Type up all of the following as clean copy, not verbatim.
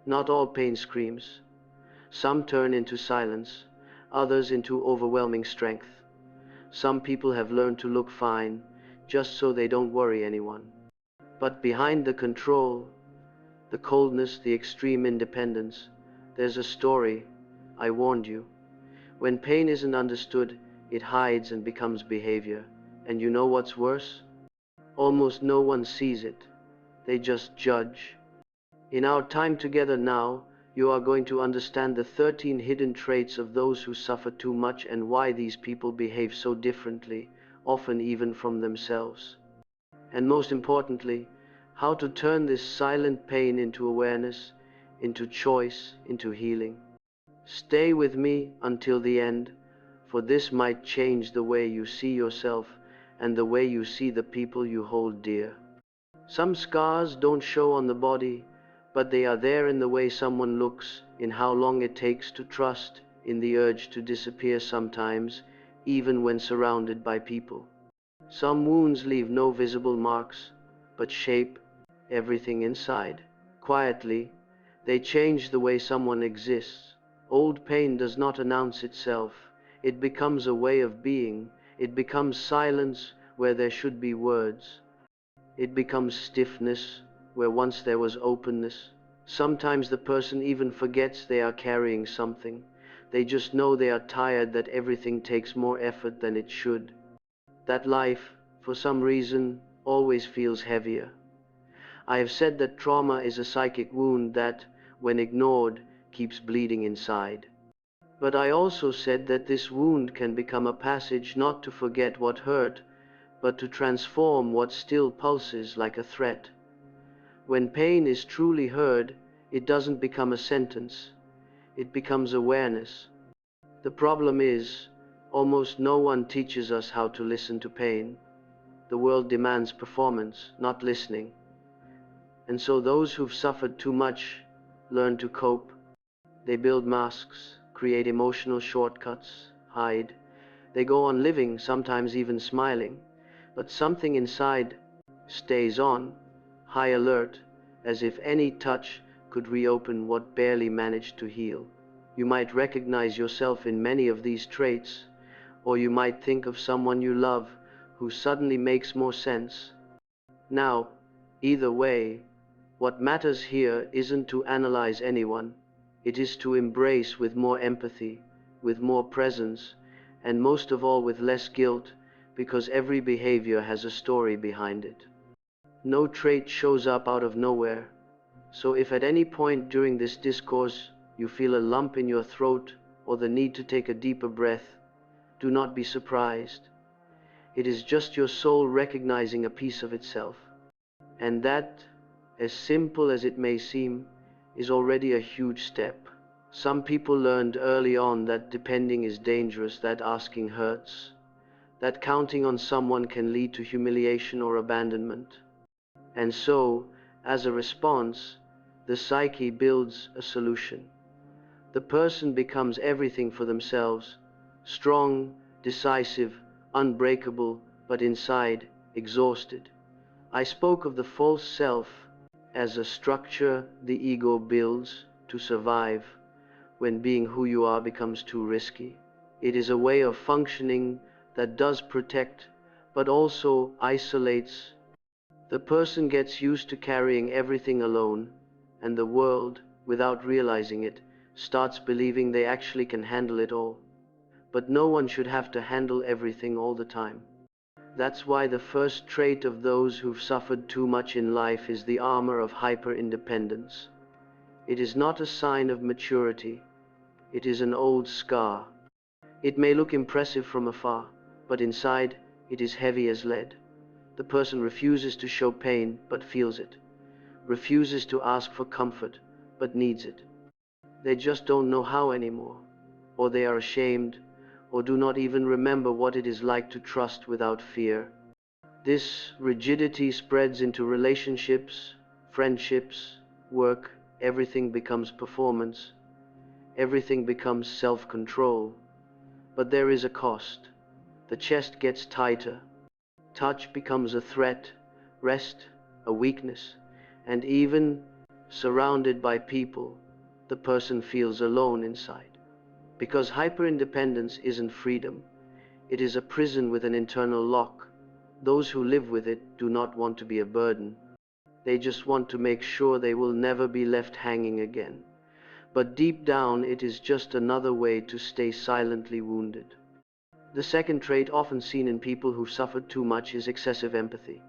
Not all pain screams. Some turn into silence, others into overwhelming strength. Some people have learned to look fine, just so they don't worry anyone. But behind the control, the coldness, the extreme independence, there's a story. I warned you. When pain isn't understood, it hides and becomes behavior. And you know what's worse? Almost no one sees it. They just judge. In our time together now, you are going to understand the 13 hidden traits of those who suffer too much and why these people behave so differently, often even from themselves. And most importantly, how to turn this silent pain into awareness, into choice, into healing. Stay with me until the end, for this might change the way you see yourself and the way you see the people you hold dear. Some scars don't show on the body, but they are there in the way someone looks, in how long it takes to trust, in the urge to disappear sometimes, even when surrounded by people. Some wounds leave no visible marks, but shape everything inside. Quietly, they change the way someone exists. Old pain does not announce itself. It becomes a way of being. It becomes silence where there should be words. It becomes stiffness where once there was openness. Sometimes the person even forgets they are carrying something. They just know they are tired, that everything takes more effort than it should. That life, for some reason, always feels heavier. I have said that trauma is a psychic wound that, when ignored, keeps bleeding inside. But I also said that this wound can become a passage not to forget what hurt, but to transform what still pulses like a threat. When pain is truly heard, it doesn't become a sentence. It becomes awareness. The problem is, almost no one teaches us how to listen to pain. The world demands performance, not listening. And so those who've suffered too much learn to cope. They build masks, create emotional shortcuts, hide. They go on living, sometimes even smiling, but something inside stays on, high alert, as if any touch could reopen what barely managed to heal. You might recognize yourself in many of these traits, or you might think of someone you love who suddenly makes more sense. Now, either way, what matters here isn't to analyze anyone. It is to embrace with more empathy, with more presence, and most of all with less guilt, because every behavior has a story behind it. No trait shows up out of nowhere. So if at any point during this discourse you feel a lump in your throat or the need to take a deeper breath, do not be surprised. It is just your soul recognizing a piece of itself. And that, as simple as it may seem, is already a huge step. Some people learned early on that depending is dangerous, that asking hurts, that counting on someone can lead to humiliation or abandonment. And so, as a response, the psyche builds a solution. The person becomes everything for themselves, strong, decisive, unbreakable, but inside, exhausted. I spoke of the false self as a structure the ego builds to survive when being who you are becomes too risky. It is a way of functioning that does protect, but also isolates. The person gets used to carrying everything alone, and the world, without realizing it, starts believing they actually can handle it all. But no one should have to handle everything all the time. That's why the first trait of those who've suffered too much in life is the armor of hyperindependence. It is not a sign of maturity. It is an old scar. It may look impressive from afar, but inside it is heavy as lead. The person refuses to show pain, but feels it. Refuses to ask for comfort, but needs it. They just don't know how anymore, or they are ashamed, or do not even remember what it is like to trust without fear. This rigidity spreads into relationships, friendships, work. Everything becomes performance. Everything becomes self-control. But there is a cost. The chest gets tighter. Touch becomes a threat, rest a weakness, and even surrounded by people, the person feels alone inside. Because hyperindependence isn't freedom, it is a prison with an internal lock. Those who live with it do not want to be a burden. They just want to make sure they will never be left hanging again. But deep down, it is just another way to stay silently wounded. The second trait often seen in people who've suffered too much is excessive empathy.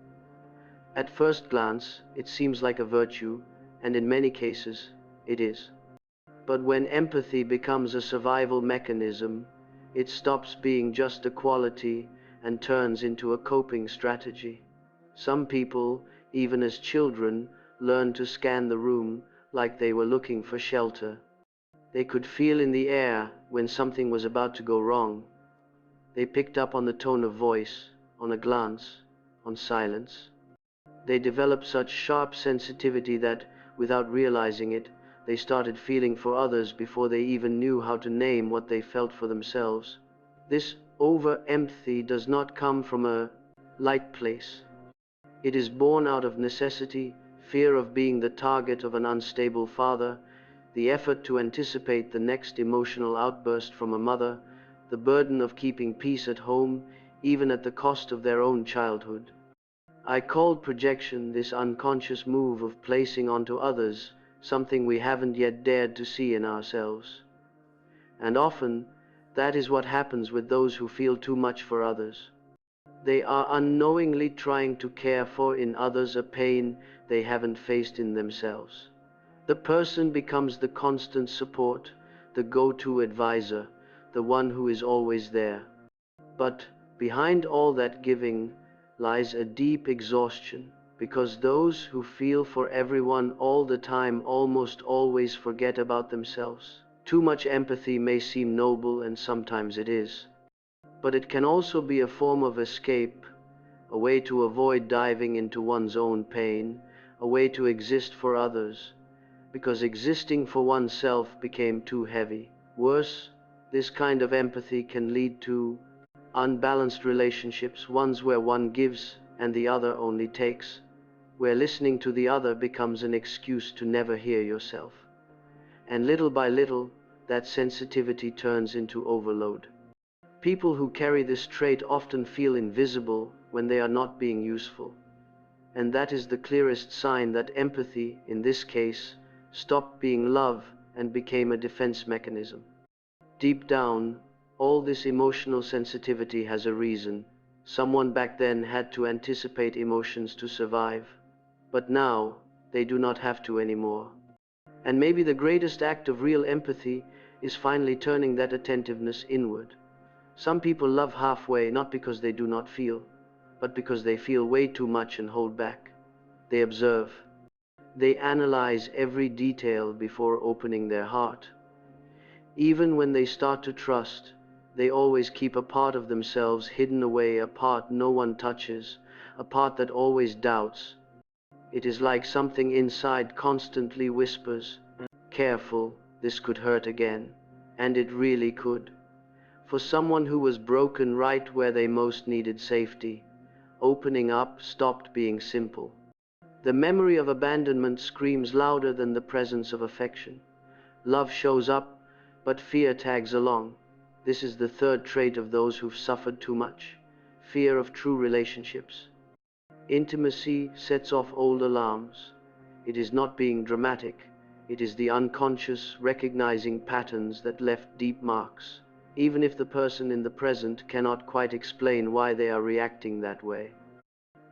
At first glance, it seems like a virtue, and in many cases, it is. But when empathy becomes a survival mechanism, it stops being just a quality and turns into a coping strategy. Some people, even as children, learn to scan the room like they were looking for shelter. They could feel in the air when something was about to go wrong. They picked up on the tone of voice, on a glance, on silence. They developed such sharp sensitivity that, without realizing it, they started feeling for others before they even knew how to name what they felt for themselves. This over-empathy does not come from a light place. It is born out of necessity, fear of being the target of an unstable father, the effort to anticipate the next emotional outburst from a mother, the burden of keeping peace at home, even at the cost of their own childhood. I called projection this unconscious move of placing onto others something we haven't yet dared to see in ourselves. And often, that is what happens with those who feel too much for others. They are unknowingly trying to care for in others a pain they haven't faced in themselves. The person becomes the constant support, the go-to advisor, the one who is always there. But behind all that giving lies a deep exhaustion, because those who feel for everyone all the time almost always forget about themselves. Too much empathy may seem noble, and sometimes it is. But it can also be a form of escape, a way to avoid diving into one's own pain, a way to exist for others, because existing for oneself became too heavy. Worse, this kind of empathy can lead to unbalanced relationships, ones where one gives and the other only takes, where listening to the other becomes an excuse to never hear yourself. And little by little, that sensitivity turns into overload. People who carry this trait often feel invisible when they are not being useful. And that is the clearest sign that empathy, in this case, stopped being love and became a defense mechanism. Deep down, all this emotional sensitivity has a reason. Someone back then had to anticipate emotions to survive. But now, they do not have to anymore. And maybe the greatest act of real empathy is finally turning that attentiveness inward. Some people love halfway, not because they do not feel, but because they feel way too much and hold back. They observe. They analyze every detail before opening their heart. Even when they start to trust, they always keep a part of themselves hidden away, a part no one touches, a part that always doubts. It is like something inside constantly whispers, "Careful, this could hurt again." And it really could. For someone who was broken right where they most needed safety, opening up stopped being simple. The memory of abandonment screams louder than the presence of affection. Love shows up, but fear tags along. This is the third trait of those who've suffered too much: fear of true relationships. Intimacy sets off old alarms. It is not being dramatic. It is the unconscious recognizing patterns that left deep marks, even if the person in the present cannot quite explain why they are reacting that way.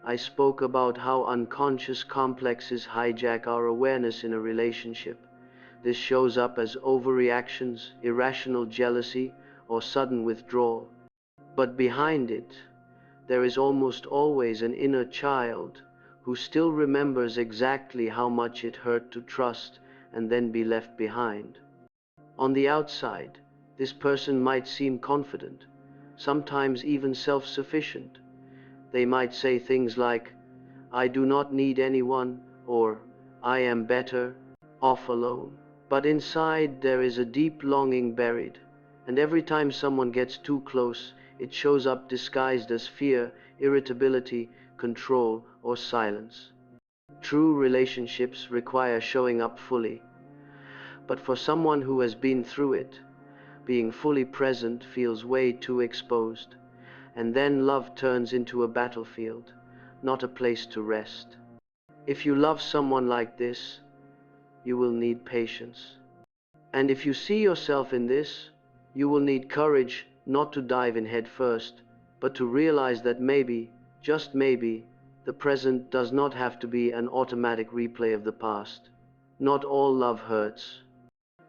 I spoke about how unconscious complexes hijack our awareness in a relationship. This shows up as overreactions, irrational jealousy, or sudden withdrawal. But behind it, there is almost always an inner child who still remembers exactly how much it hurt to trust and then be left behind. On the outside, this person might seem confident, sometimes even self-sufficient. They might say things like, "I do not need anyone," or "I am better off alone." But inside there is a deep longing buried, and every time someone gets too close, it shows up disguised as fear, irritability, control, or silence. True relationships require showing up fully. But for someone who has been through it, being fully present feels way too exposed. And then love turns into a battlefield, not a place to rest. If you love someone like this, you will need patience. And if you see yourself in this, you will need courage not to dive in head first, but to realize that maybe, just maybe, the present does not have to be an automatic replay of the past. Not all love hurts.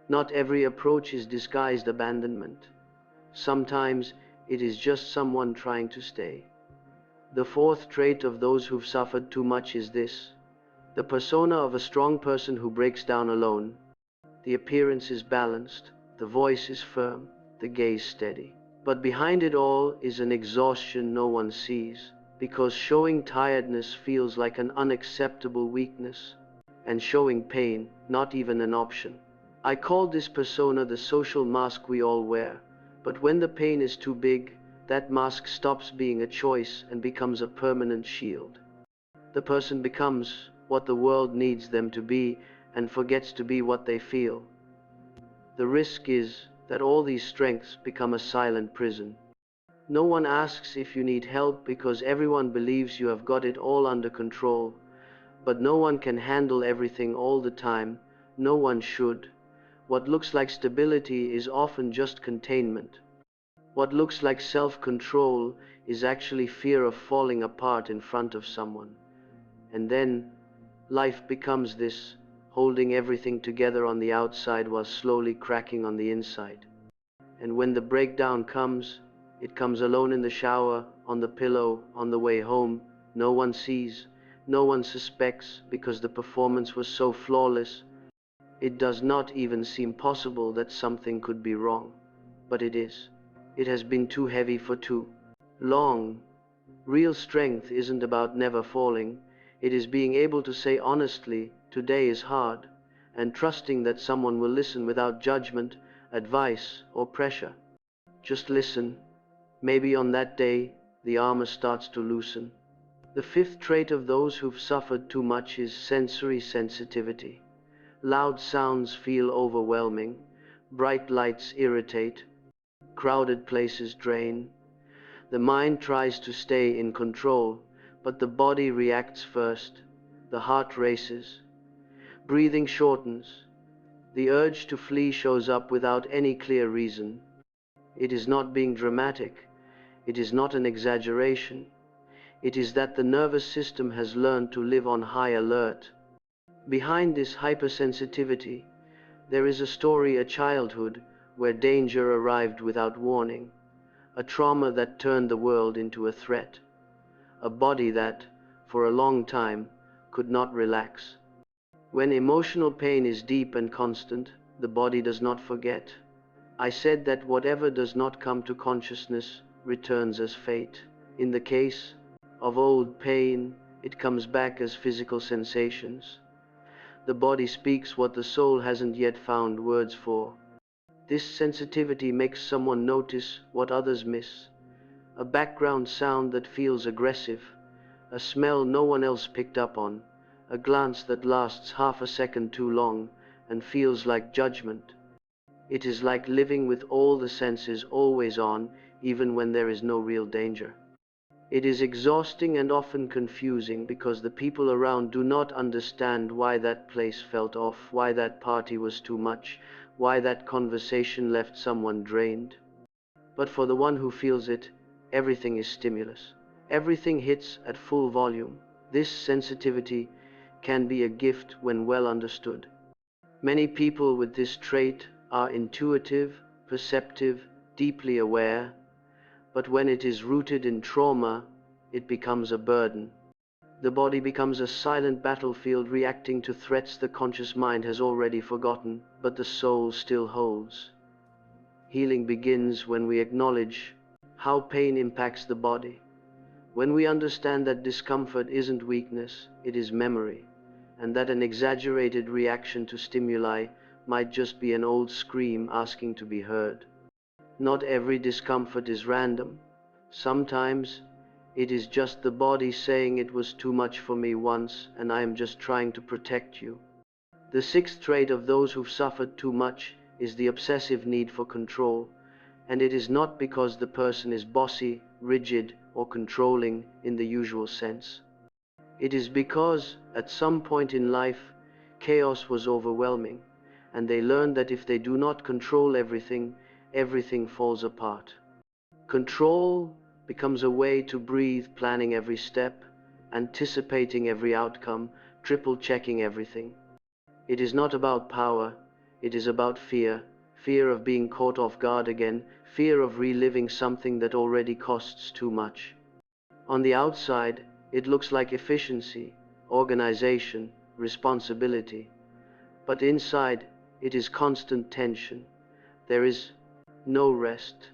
Not every approach is disguised abandonment. Sometimes it is just someone trying to stay. The fourth trait of those who've suffered too much is this: the persona of a strong person who breaks down alone. The appearance is balanced, the voice is firm, the gaze steady. But behind it all is an exhaustion no one sees, because showing tiredness feels like an unacceptable weakness, and showing pain not even an option. I call this persona the social mask we all wear, but when the pain is too big, that mask stops being a choice and becomes a permanent shield. The person becomes what the world needs them to be and forgets to be what they feel. The risk is that all these strengths become a silent prison. No one asks if you need help because everyone believes you have got it all under control, but no one can handle everything all the time. No one should. What looks like stability is often just containment. What looks like self-control is actually fear of falling apart in front of someone. And then life becomes this, holding everything together on the outside while slowly cracking on the inside. And when the breakdown comes, it comes alone in the shower, on the pillow, on the way home. No one sees, no one suspects, because the performance was so flawless. It does not even seem possible that something could be wrong. But it is. It has been too heavy for too long. Real strength isn't about never falling. It is being able to say honestly, today is hard, and trusting that someone will listen without judgment, advice, or pressure. Just listen. Maybe on that day, the armor starts to loosen. The fifth trait of those who've suffered too much is sensory sensitivity. Loud sounds feel overwhelming. Bright lights irritate. Crowded places drain. The mind tries to stay in control, but the body reacts first. The heart races. Breathing shortens. The urge to flee shows up without any clear reason. It is not being dramatic. It is not an exaggeration. It is that the nervous system has learned to live on high alert. Behind this hypersensitivity, there is a story, a childhood where danger arrived without warning, a trauma that turned the world into a threat, a body that, for a long time, could not relax. When emotional pain is deep and constant, the body does not forget. I said that whatever does not come to consciousness returns as fate. In the case of old pain, it comes back as physical sensations. The body speaks what the soul hasn't yet found words for. This sensitivity makes someone notice what others miss. A background sound that feels aggressive, a smell no one else picked up on, a glance that lasts half a second too long and feels like judgment. It is like living with all the senses always on, even when there is no real danger. It is exhausting and often confusing because the people around do not understand why that place felt off, why that party was too much, why that conversation left someone drained. But for the one who feels it, everything is stimulus. Everything hits at full volume. This sensitivity can be a gift when well understood. Many people with this trait are intuitive, perceptive, deeply aware, but when it is rooted in trauma, it becomes a burden. The body becomes a silent battlefield reacting to threats the conscious mind has already forgotten, but the soul still holds. Healing begins when we acknowledge how pain impacts the body. When we understand that discomfort isn't weakness, it is memory, and that an exaggerated reaction to stimuli might just be an old scream asking to be heard. Not every discomfort is random. Sometimes It is just the body saying it was too much for me once, and I am just trying to protect you. The sixth trait of those who've suffered too much is the obsessive need for control, and it is not because the person is bossy, rigid, or controlling in the usual sense. It is because, at some point in life, chaos was overwhelming, and they learned that if they do not control everything, everything falls apart. Control becomes a way to breathe, planning every step, anticipating every outcome, triple-checking everything. It is not about power, it is about fear. Fear of being caught off guard again, fear of reliving something that already costs too much. On the outside, it looks like efficiency, organization, responsibility. But inside, it is constant tension. There is no rest.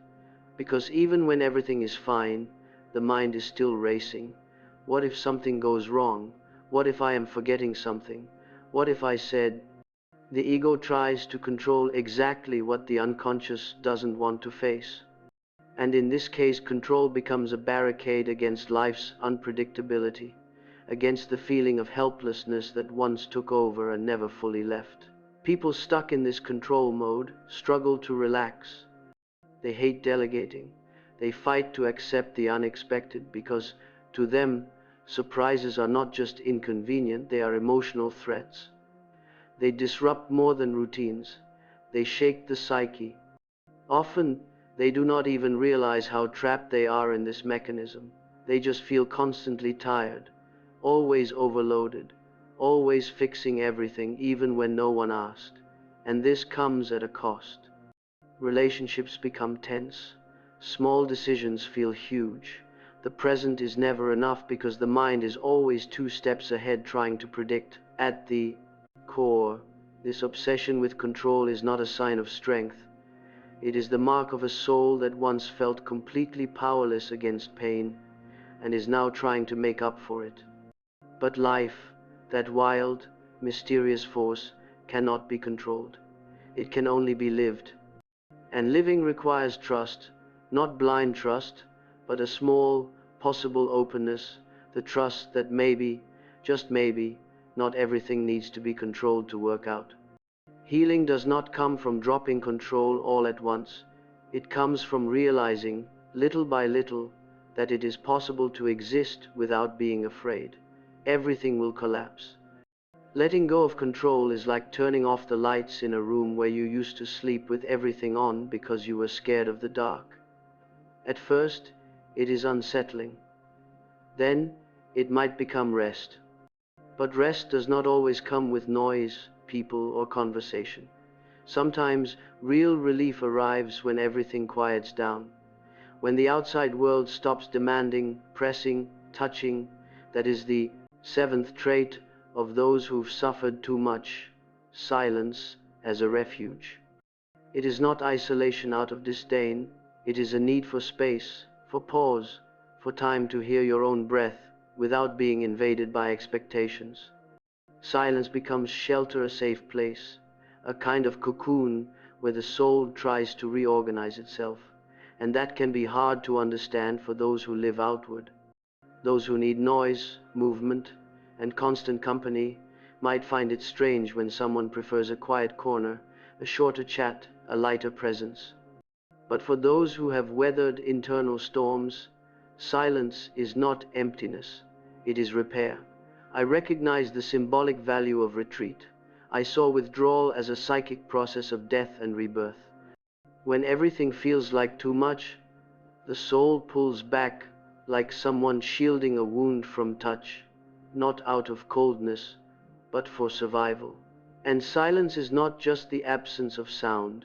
Because even when everything is fine, the mind is still racing. What if something goes wrong? What if I am forgetting something? What if I said? The ego tries to control exactly what the unconscious doesn't want to face. And in this case, control becomes a barricade against life's unpredictability, against the feeling of helplessness that once took over and never fully left. People stuck in this control mode struggle to relax. They hate delegating. They fight to accept the unexpected because, to them, surprises are not just inconvenient, they are emotional threats. They disrupt more than routines. They shake the psyche. Often, they do not even realize how trapped they are in this mechanism. They just feel constantly tired, always overloaded, always fixing everything even when no one asked. And this comes at a cost. Relationships become tense. Small decisions feel huge. The present is never enough because the mind is always 2 steps ahead trying to predict. At the core, this obsession with control is not a sign of strength. It is the mark of a soul that once felt completely powerless against pain and is now trying to make up for it. But life, that wild, mysterious force, cannot be controlled. It can only be lived. And living requires trust, not blind trust, but a small, possible openness, the trust that maybe, just maybe, not everything needs to be controlled to work out. Healing does not come from dropping control all at once. It comes from realizing, little by little, that it is possible to exist without being afraid. Everything will collapse. Letting go of control is like turning off the lights in a room where you used to sleep with everything on because you were scared of the dark. At first, it is unsettling. Then, it might become rest. But rest does not always come with noise, people, or conversation. Sometimes, real relief arrives when everything quiets down. When the outside world stops demanding, pressing, touching. That is the 7th trait of those who've suffered too much, silence as a refuge. It is not isolation out of disdain, it is a need for space, for pause, for time to hear your own breath without being invaded by expectations. Silence becomes shelter, a safe place, a kind of cocoon where the soul tries to reorganize itself, and that can be hard to understand for those who live outward. Those who need noise, movement, and constant company might find it strange when someone prefers a quiet corner, a shorter chat, a lighter presence. But for those who have weathered internal storms, silence is not emptiness, it is repair. I recognize the symbolic value of retreat. I saw withdrawal as a psychic process of death and rebirth. When everything feels like too much, the soul pulls back like someone shielding a wound from touch, not out of coldness, but for survival. And silence is not just the absence of sound.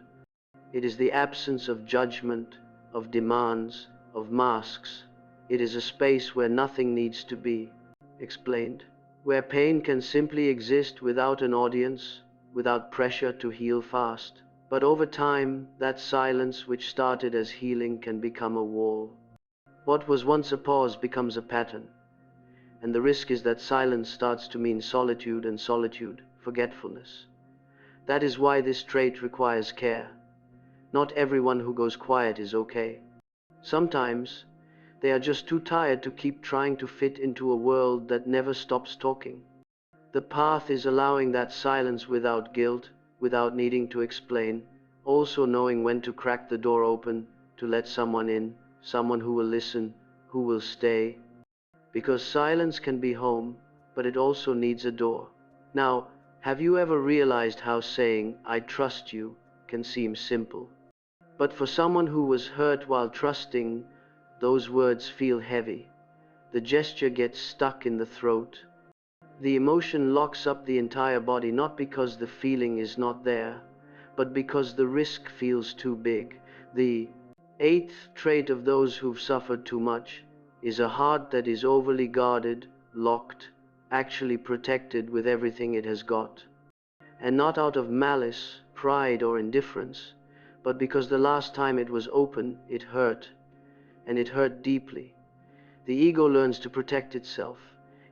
It is the absence of judgment, of demands, of masks. It is a space where nothing needs to be explained, where pain can simply exist without an audience, without pressure to heal fast. But over time, that silence which started as healing can become a wall. What was once a pause becomes a pattern. And the risk is that silence starts to mean solitude, and solitude, forgetfulness. That is why this trait requires care. Not everyone who goes quiet is okay. Sometimes, They are just too tired to keep trying to fit into a world that never stops talking. The path is allowing that silence without guilt, without needing to explain, also knowing when to crack the door open, to let someone in, someone who will listen, who will stay. Because silence can be home, but it also needs a door. Now, have you ever realized how saying, "I trust you," can seem simple? But for someone who was hurt while trusting, those words feel heavy. The gesture gets stuck in the throat. The emotion locks up the entire body, not because the feeling is not there, but because the risk feels too big. The eighth trait of those who've suffered too much is a heart that is overly guarded, locked, actually protected with everything it has got. And not out of malice, pride, or indifference, but because the last time it was open, it hurt, and it hurt deeply. The ego learns to protect itself.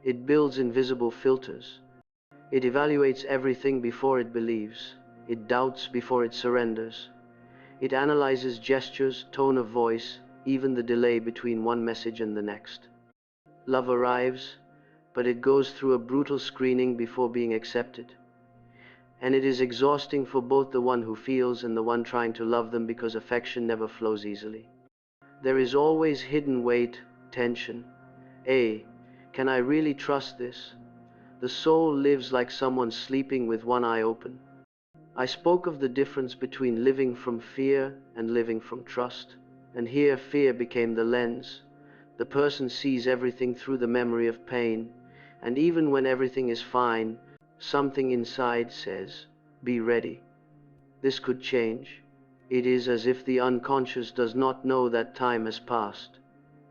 It builds invisible filters. It evaluates everything before it believes. It doubts before it surrenders. It analyzes gestures, tone of voice, even the delay between one message and the next. Love arrives, but it goes through a brutal screening before being accepted. And it is exhausting for both the one who feels and the one trying to love them, because affection never flows easily. There is always hidden weight, tension. Can I really trust this? The soul lives like someone sleeping with one eye open. I spoke of the difference between living from fear and living from trust. And here fear became the lens. The person sees everything through the memory of pain. And even when everything is fine, something inside says, "Be ready. This could change." It is as if the unconscious does not know that time has passed.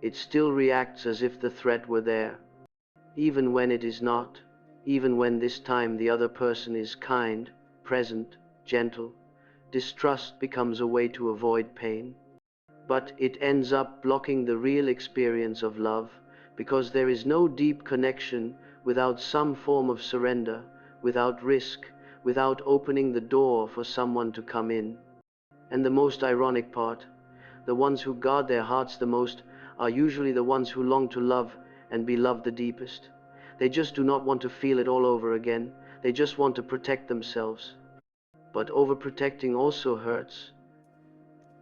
It still reacts as if the threat were there, even when it is not, even when this time the other person is kind, present, gentle. Distrust becomes a way to avoid pain. But it ends up blocking the real experience of love, because there is no deep connection without some form of surrender, without risk, without opening the door for someone to come in. And the most ironic part, the ones who guard their hearts the most are usually the ones who long to love and be loved the deepest. They just do not want to feel it all over again. They just want to protect themselves. But overprotecting also hurts.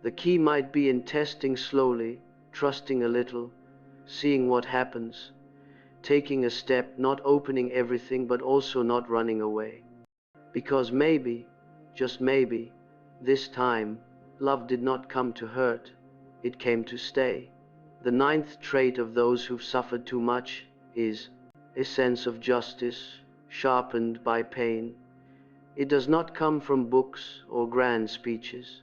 The key might be in testing slowly, trusting a little, seeing what happens, taking a step, not opening everything, but also not running away. Because maybe, just maybe, this time, love did not come to hurt, it came to stay. The ninth trait of those who've suffered too much is a sense of justice, sharpened by pain. It does not come from books or grand speeches.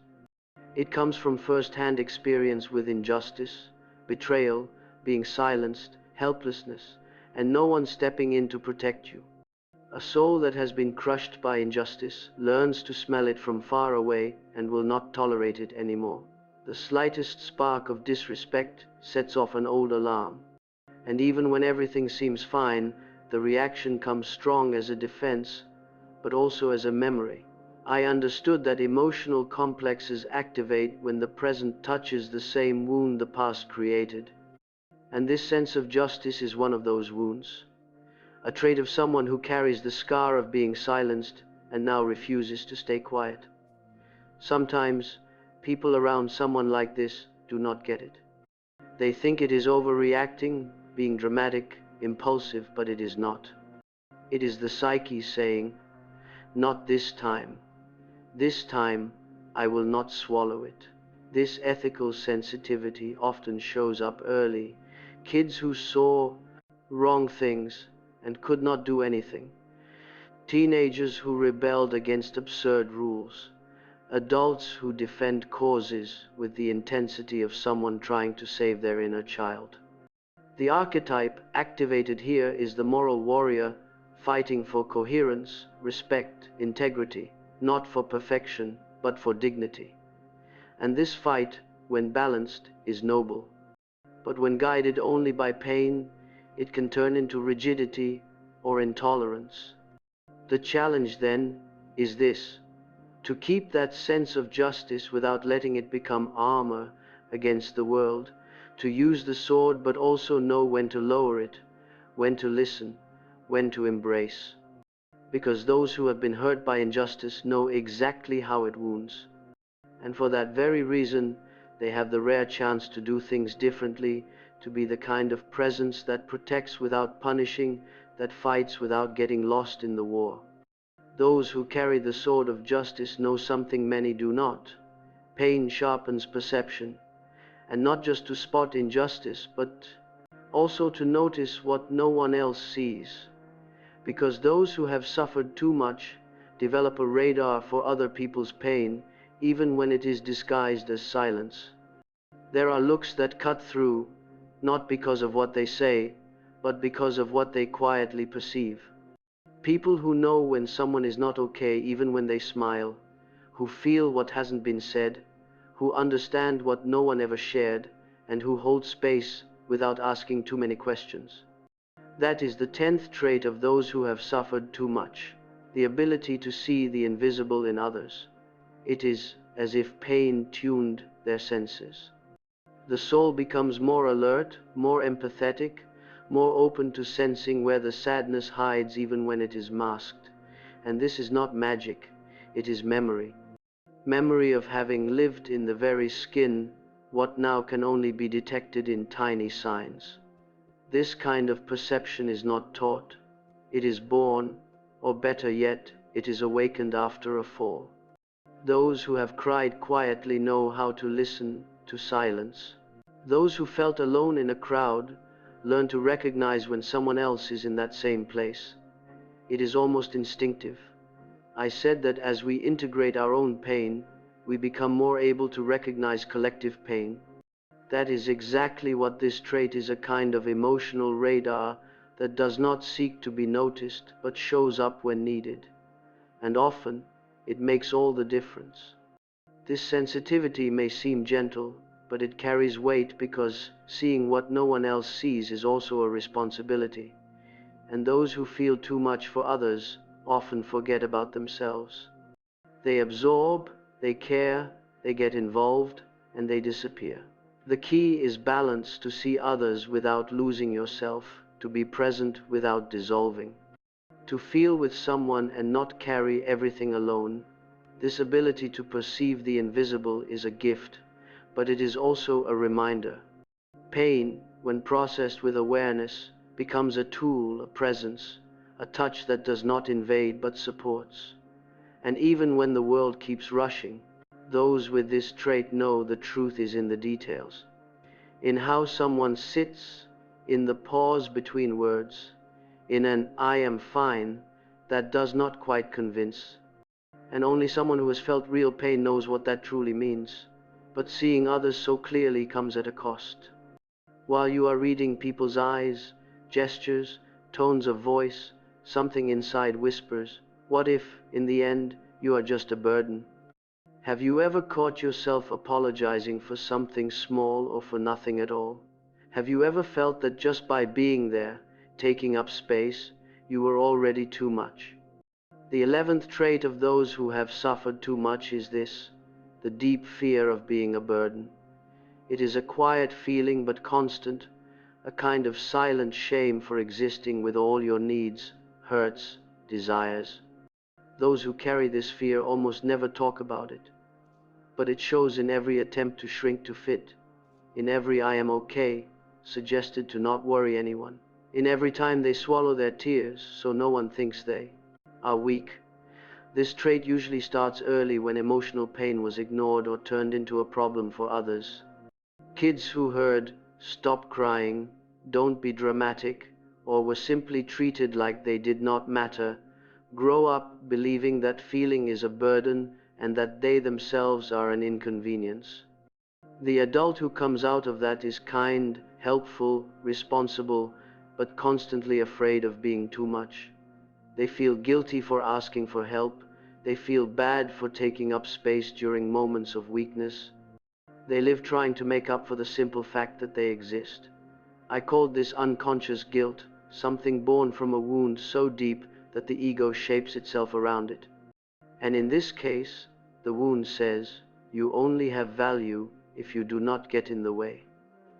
It comes from first-hand experience with injustice, betrayal, being silenced, helplessness, and no one stepping in to protect you. A soul that has been crushed by injustice learns to smell it from far away and will not tolerate it anymore. The slightest spark of disrespect sets off an old alarm. And even when everything seems fine, the reaction comes strong as a defense, but also as a memory. I understood that emotional complexes activate when the present touches the same wound the past created. And this sense of justice is one of those wounds. A trait of someone who carries the scar of being silenced and now refuses to stay quiet. Sometimes, people around someone like this do not get it. They think it is overreacting, being dramatic, impulsive, but it is not. It is the psyche saying, "Not this time. This time, I will not swallow it." This ethical sensitivity often shows up early. Kids who saw wrong things and could not do anything. Teenagers who rebelled against absurd rules. Adults who defend causes with the intensity of someone trying to save their inner child. The archetype activated here is the moral warrior fighting for coherence, respect, integrity, not for perfection, but for dignity. And this fight, when balanced, is noble. But when guided only by pain, it can turn into rigidity or intolerance. The challenge then is this: to keep that sense of justice without letting it become armor against the world, to use the sword but also know when to lower it, when to listen, when to embrace. Because those who have been hurt by injustice know exactly how it wounds. And for that very reason, they have the rare chance to do things differently, to be the kind of presence that protects without punishing, that fights without getting lost in the war. Those who carry the sword of justice know something many do not. Pain sharpens perception, and not just to spot injustice, but also to notice what no one else sees. Because those who have suffered too much develop a radar for other people's pain, even when it is disguised as silence. There are looks that cut through, not because of what they say, but because of what they quietly perceive. People who know when someone is not okay even when they smile, who feel what hasn't been said, who understand what no one ever shared, and who hold space without asking too many questions. That is the 10th trait of those who have suffered too much, the ability to see the invisible in others. It is as if pain tuned their senses. The soul becomes more alert, more empathetic, more open to sensing where the sadness hides even when it is masked. And this is not magic, it is memory. Memory of having lived in the very skin what now can only be detected in tiny signs. This kind of perception is not taught, it is born, or better yet, it is awakened after a fall. Those who have cried quietly know how to listen to silence. Those who felt alone in a crowd learn to recognize when someone else is in that same place. It is almost instinctive. I said that as we integrate our own pain, we become more able to recognize collective pain. That is exactly what this trait is, a kind of emotional radar that does not seek to be noticed but shows up when needed. And often, it makes all the difference. This sensitivity may seem gentle, but it carries weight because seeing what no one else sees is also a responsibility. And those who feel too much for others often forget about themselves. They absorb, they care, they get involved, and they disappear. The key is balance, to see others without losing yourself, to be present without dissolving, to feel with someone and not carry everything alone. This ability to perceive the invisible is a gift, but it is also a reminder. Pain, when processed with awareness, becomes a tool, a presence, a touch that does not invade but supports. And even when the world keeps rushing, those with this trait know the truth is in the details. In how someone sits, in the pause between words, in an "I am fine" that does not quite convince. And only someone who has felt real pain knows what that truly means. But seeing others so clearly comes at a cost. While you are reading people's eyes, gestures, tones of voice, something inside whispers, what if, in the end, you are just a burden? Have you ever caught yourself apologizing for something small or for nothing at all? Have you ever felt that just by being there, taking up space, you were already too much? The 11th trait of those who have suffered too much is this, the deep fear of being a burden. It is a quiet feeling but constant, a kind of silent shame for existing with all your needs, hurts, desires. Those who carry this fear almost never talk about it. But it shows in every attempt to shrink to fit, in every "I am okay" suggested to not worry anyone, in every time they swallow their tears so no one thinks they are weak. This trait usually starts early, when emotional pain was ignored or turned into a problem for others. Kids who heard "stop crying," "don't be dramatic," or were simply treated like they did not matter, grow up believing that feeling is a burden and that they themselves are an inconvenience. The adult who comes out of that is kind, helpful, responsible, but constantly afraid of being too much. They feel guilty for asking for help. They feel bad for taking up space during moments of weakness. They live trying to make up for the simple fact that they exist. I called this unconscious guilt, something born from a wound so deep that the ego shapes itself around it. And in this case, the wound says, you only have value if you do not get in the way.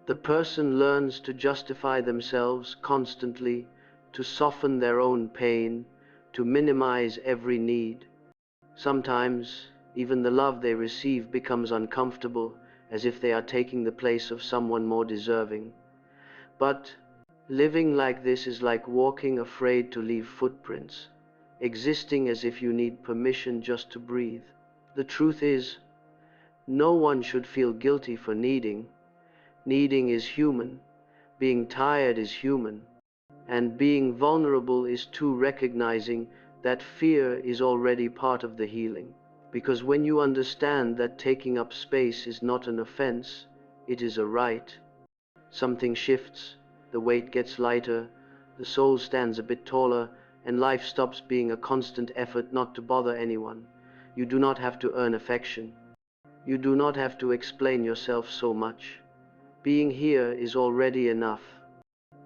The person learns to justify themselves constantly, to soften their own pain, to minimize every need. Sometimes, even the love they receive becomes uncomfortable, as if they are taking the place of someone more deserving. But living like this is like walking afraid to leave footprints, existing as if you need permission just to breathe. The truth is, no one should feel guilty for needing. Needing is human, being tired is human, and being vulnerable is too, recognizing that fear is already part of the healing. Because when you understand that taking up space is not an offense, it is a right, something shifts, the weight gets lighter, the soul stands a bit taller, and life stops being a constant effort not to bother anyone. You do not have to earn affection. You do not have to explain yourself so much. Being here is already enough.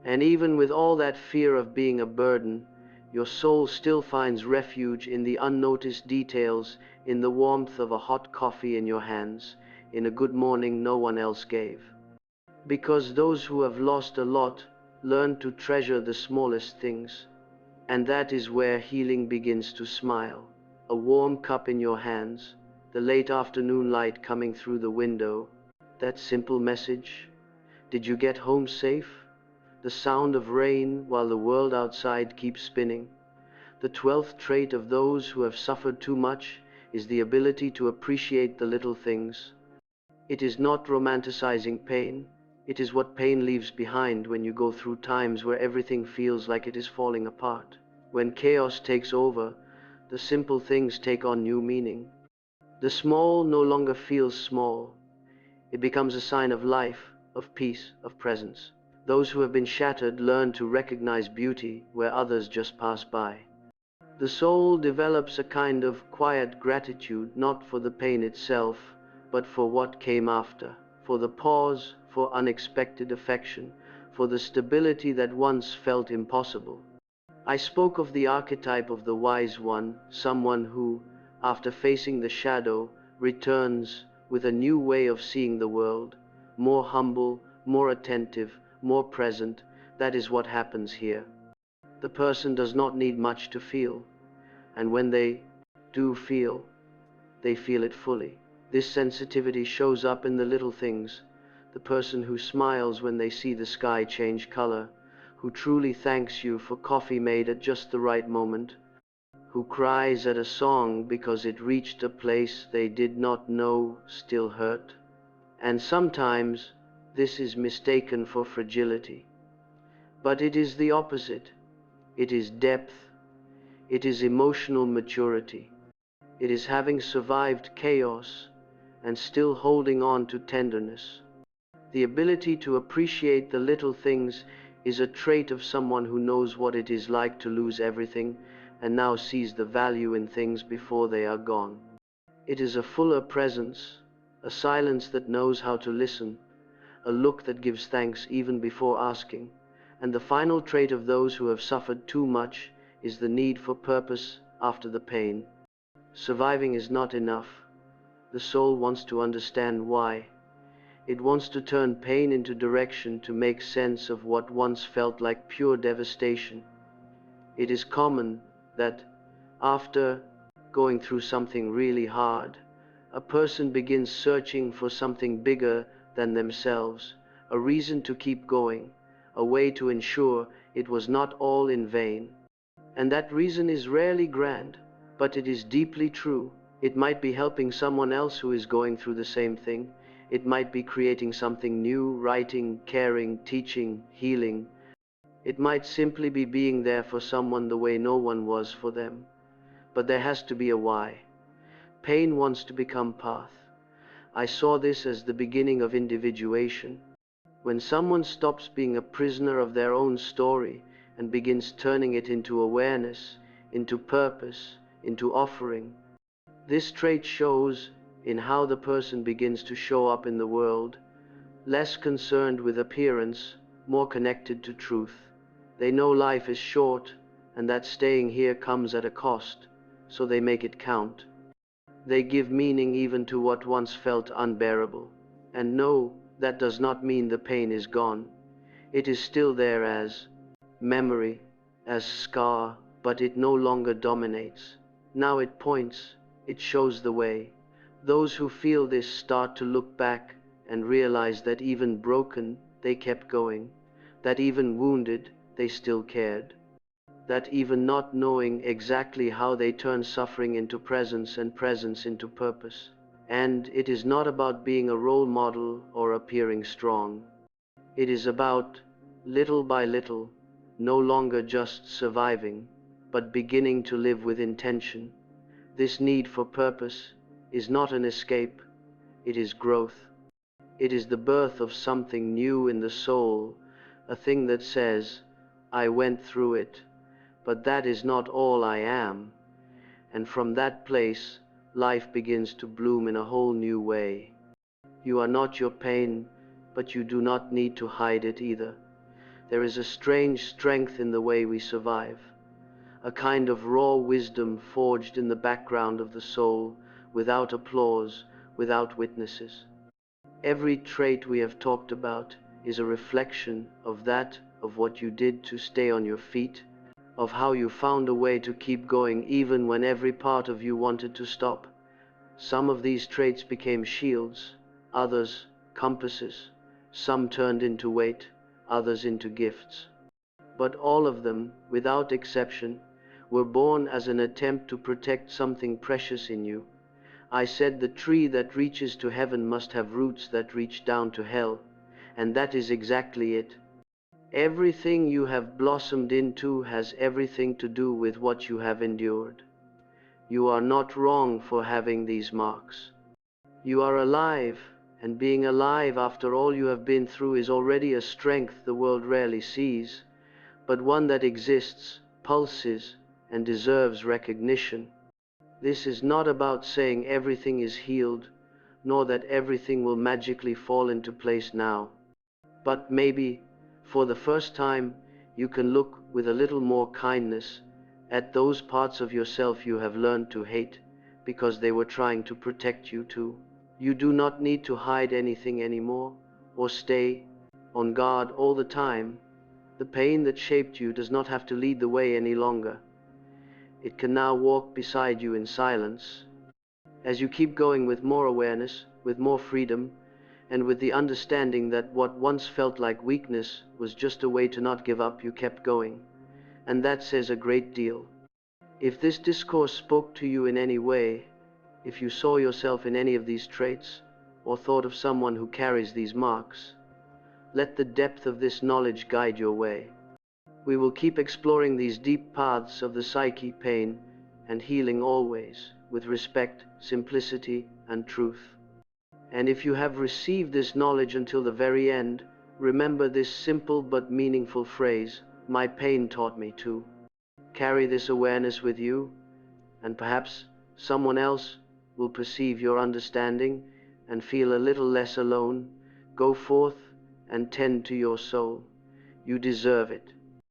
And even with all that fear of being a burden, your soul still finds refuge in the unnoticed details, in the warmth of a hot coffee in your hands, in a good morning no one else gave. Because those who have lost a lot learn to treasure the smallest things. And that is where healing begins to smile. A warm cup in your hands, the late afternoon light coming through the window, that simple message, "Did you get home safe?" The sound of rain while the world outside keeps spinning. The 12th trait of those who have suffered too much is the ability to appreciate the little things. It is not romanticizing pain. It is what pain leaves behind when you go through times where everything feels like it is falling apart. When chaos takes over, the simple things take on new meaning. The small no longer feels small. It becomes a sign of life, of peace, of presence. Those who have been shattered learn to recognize beauty where others just pass by. The soul develops a kind of quiet gratitude, not for the pain itself, but for what came after, for the pause, for unexpected affection, for the stability that once felt impossible. I spoke of the archetype of the wise one, someone who, after facing the shadow, returns with a new way of seeing the world, more humble, more attentive, more present. That is what happens here. The person does not need much to feel, and when they do feel, they feel it fully. This sensitivity shows up in the little things. The person who smiles when they see the sky change color, who truly thanks you for coffee made at just the right moment, who cries at a song because it reached a place they did not know still hurt. And sometimes this is mistaken for fragility. But it is the opposite. It is depth. It is emotional maturity. It is having survived chaos and still holding on to tenderness. The ability to appreciate the little things is a trait of someone who knows what it is like to lose everything and now sees the value in things before they are gone. It is a fuller presence, a silence that knows how to listen, a look that gives thanks even before asking. And the final trait of those who have suffered too much is the need for purpose after the pain. Surviving is not enough. The soul wants to understand why. It wants to turn pain into direction, to make sense of what once felt like pure devastation. It is common that after going through something really hard, a person begins searching for something bigger than themselves, a reason to keep going, a way to ensure it was not all in vain. And that reason is rarely grand, but it is deeply true. It might be helping someone else who is going through the same thing. It might be creating something new, writing, caring, teaching, healing. It might simply be being there for someone the way no one was for them. But there has to be a why. Pain wants to become path. I saw this as the beginning of individuation. When someone stops being a prisoner of their own story and begins turning it into awareness, into purpose, into offering. This trait shows in how the person begins to show up in the world, less concerned with appearance, more connected to truth. They know life is short and that staying here comes at a cost, so they make it count. They give meaning even to what once felt unbearable, and know that does not mean the pain is gone. It is still there as memory, as scar, but it no longer dominates. Now it points, it shows the way. Those who feel this start to look back and realize that even broken, they kept going, that even wounded, they still cared, that even not knowing exactly how they turn suffering into presence and presence into purpose. And it is not about being a role model or appearing strong. It is about, little by little, no longer just surviving, but beginning to live with intention. This need for purpose is not an escape, it is growth. It is the birth of something new in the soul, a thing that says, I went through it, but that is not all I am. And from that place, life begins to bloom in a whole new way. You are not your pain, but you do not need to hide it either. There is a strange strength in the way we survive, a kind of raw wisdom forged in the background of the soul, without applause, without witnesses. Every trait we have talked about is a reflection of that, of what you did to stay on your feet, of how you found a way to keep going even when every part of you wanted to stop. Some of these traits became shields, others compasses, some turned into weight, others into gifts. But all of them, without exception, were born as an attempt to protect something precious in you. I said the tree that reaches to heaven must have roots that reach down to hell, and that is exactly it. Everything you have blossomed into has everything to do with what you have endured. You are not wrong for having these marks. You are alive, and being alive after all you have been through is already a strength the world rarely sees, but one that exists, pulses, and deserves recognition. This is not about saying everything is healed, nor that everything will magically fall into place now. But maybe, for the first time, you can look with a little more kindness at those parts of yourself you have learned to hate because they were trying to protect you too. You do not need to hide anything anymore, or stay on guard all the time. The pain that shaped you does not have to lead the way any longer. It can now walk beside you in silence. As you keep going with more awareness, with more freedom, and with the understanding that what once felt like weakness was just a way to not give up, you kept going. And that says a great deal. If this discourse spoke to you in any way, if you saw yourself in any of these traits, or thought of someone who carries these marks, let the depth of this knowledge guide your way. We will keep exploring these deep paths of the psyche, pain, and healing always, with respect, simplicity, and truth. And if you have received this knowledge until the very end, remember this simple but meaningful phrase, my pain taught me to. Carry this awareness with you, and perhaps someone else will perceive your understanding and feel a little less alone. Go forth and tend to your soul. You deserve it.